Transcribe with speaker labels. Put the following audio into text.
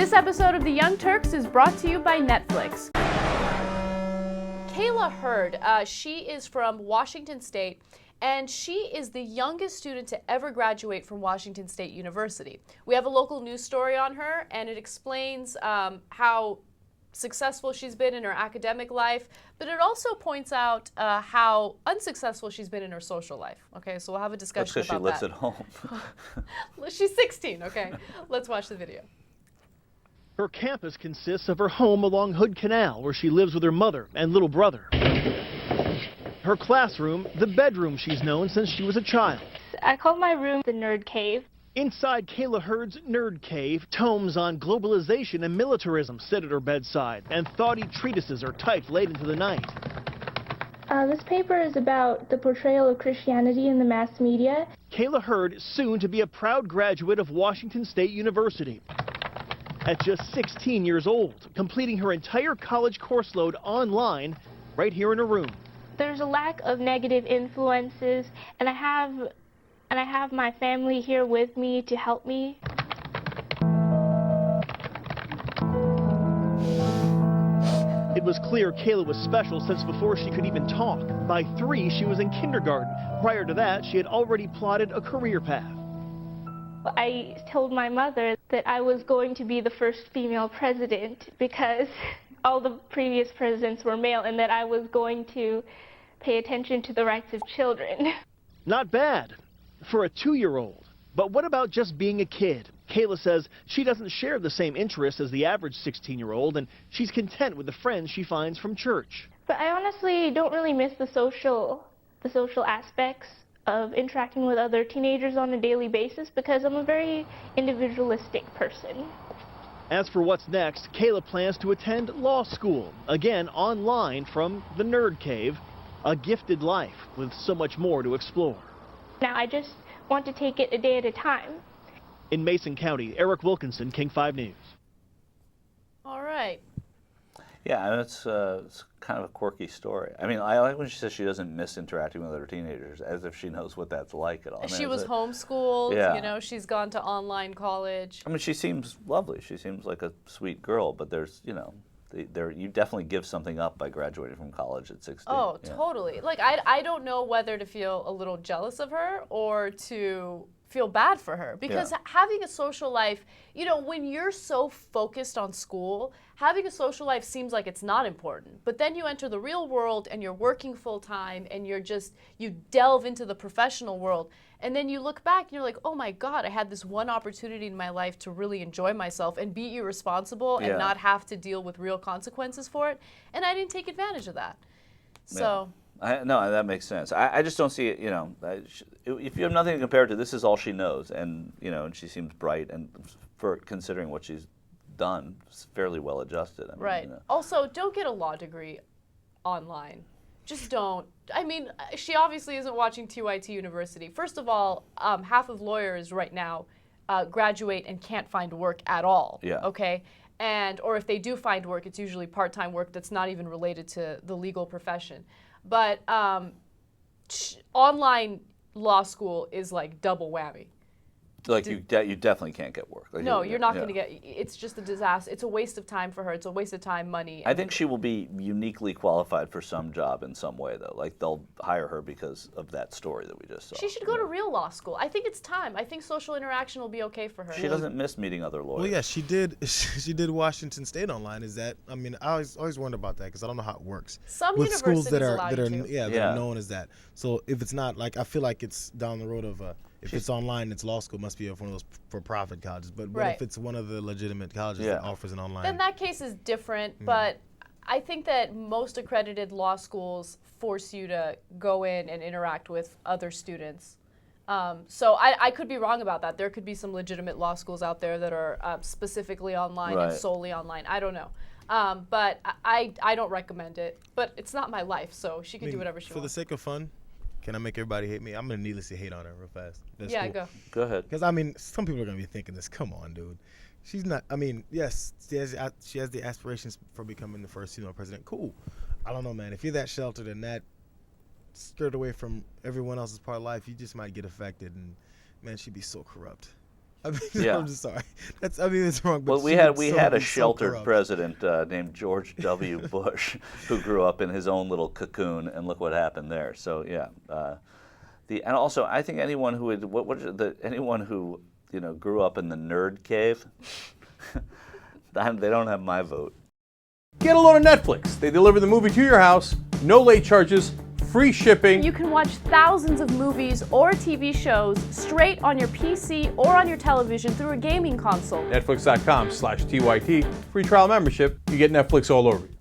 Speaker 1: This episode of The Young Turks is brought to you by Netflix. Kayla Heard, she is from Washington State, and she is the youngest student to ever graduate from Washington State University. We have a local news story on her, and it explains how successful she's been in her academic life, but it also points out how unsuccessful she's been in her social life. Okay, so we'll have a discussion about that.
Speaker 2: That's because she lives at home.
Speaker 1: She's 16, okay? Let's watch the video.
Speaker 3: Her campus consists of her home along Hood Canal, where she lives with her mother and little brother. Her classroom, the bedroom she's known since she was a child.
Speaker 4: I call my room the Nerd Cave.
Speaker 3: Inside Kayla Heard's Nerd Cave, tomes on globalization and militarism sit at her bedside, and thoughty treatises are typed late into the night.
Speaker 4: This paper is about the portrayal of Christianity in the mass media.
Speaker 3: Kayla Heard, soon to be a proud graduate of Washington State University. At just 16 years old, completing her entire college course load online, right here in her room.
Speaker 4: There's a lack of negative influences, and I have my family here with me to help me.
Speaker 3: It was clear Kayla was special since before she could even talk. By 3, she was in kindergarten. Prior to that, she had already plotted a career path.
Speaker 4: I told my mother that I was going to be the first female president because all the previous presidents were male, and that I was going to pay attention to the rights of children.
Speaker 3: Not bad for a 2-year-old. But what about just being a kid? Kayla says she doesn't share the same interests as the average 16-year-old, and she's content with the friends she finds from church.
Speaker 4: But I honestly don't really miss the social aspects of interacting with other teenagers on a daily basis because I'm a very individualistic person.
Speaker 3: As for what's next, Kayla plans to attend law school, again online from the Nerd Cave, a gifted life with so much more to explore.
Speaker 4: Now I just want to take it a day at a time.
Speaker 3: In Mason County, Eric Wilkinson, King 5 News.
Speaker 1: All right.
Speaker 2: Yeah, it's kind of a quirky story. I mean, I like when she says she doesn't miss interacting with other teenagers, as if she knows what that's like at all.
Speaker 1: She was homeschooled,
Speaker 2: yeah.
Speaker 1: You know, she's gone to online college.
Speaker 2: I mean, she seems lovely. She seems like a sweet girl, but there's, you know, you definitely give something up by graduating from college at 16.
Speaker 1: Oh,
Speaker 2: yeah.
Speaker 1: totally. Like, I don't know whether to feel a little jealous of her or to feel bad for her, because having a social life, you know, when you're so focused on school, having a social life seems like it's not important. But then you enter the real world and you're working full time and you delve into the professional world, and then you look back and you're like, oh my God, I had this one opportunity in my life to really enjoy myself and be irresponsible and not have to deal with real consequences for it, and I didn't take advantage of that. So.
Speaker 2: No, that makes sense. I just don't see it, you know, if you have nothing to compare it to, this is all she knows, and, you know, and she seems bright, and for considering what she's done, fairly well adjusted. I mean,
Speaker 1: right.
Speaker 2: You know.
Speaker 1: Also, don't get a law degree online. Just don't. I mean, she obviously isn't watching TYT University. First of all, half of lawyers right now graduate and can't find work at all.
Speaker 2: Yeah.
Speaker 1: Okay? Or if they do find work, it's usually part-time work that's not even related to the legal profession. But online law school is like double whammy.
Speaker 2: Like you definitely can't get work. Like,
Speaker 1: no, you're not going to get. It's just a disaster. It's a waste of time for her. It's a waste of time, money.
Speaker 2: I think she will be uniquely qualified for some job in some way, though. Like they'll hire her because of that story that we just saw.
Speaker 1: She should go to real law school. I think it's time. I think social interaction will be okay for her.
Speaker 2: She doesn't miss meeting other lawyers.
Speaker 5: Well, yeah, she did. She did Washington State online. Is that? I mean, I always wonder about that because I don't know how it works.
Speaker 1: Some
Speaker 5: with
Speaker 1: universities
Speaker 5: schools that are
Speaker 1: allow you to.
Speaker 5: that are known as that. So if it's not, like, I feel like it's down the road of if it's online, it's law school, must be one of those for-profit colleges. But if it's one of the legitimate colleges that offers an online,
Speaker 1: then that case is different. But I think that most accredited law schools force you to go in and interact with other students. So I could be wrong about that. There could be some legitimate law schools out there that are specifically online and solely online. I don't know. But I don't recommend it. But it's not my life, so she can do whatever she wants.
Speaker 5: For the sake of fun, can I make everybody hate me? I'm going to needlessly hate on her real fast. That's
Speaker 1: yeah,
Speaker 5: cool.
Speaker 2: Go ahead.
Speaker 5: Because, I mean, some people are going to be thinking this. Come on, dude. She's not, I mean, yes, she has the aspirations for becoming the first female president. Cool. I don't know, man. If you're that sheltered and that scared away from everyone else's part of life, you just might get affected. And, man, she'd be so corrupt. I mean,
Speaker 2: Yeah.
Speaker 5: I'm just sorry. It's wrong. But
Speaker 2: Well, we had a sheltered president named George W. Bush who grew up in his own little cocoon, and look what happened there. So yeah, and also I think anyone who anyone who grew up in the nerd cave, they don't have my vote.
Speaker 6: Get a load of Netflix. They deliver the movie to your house, no late charges, free shipping.
Speaker 1: You can watch thousands of movies or TV shows straight on your PC or on your television through a gaming console.
Speaker 6: Netflix.com/TYT. Free trial membership. You get Netflix all over you.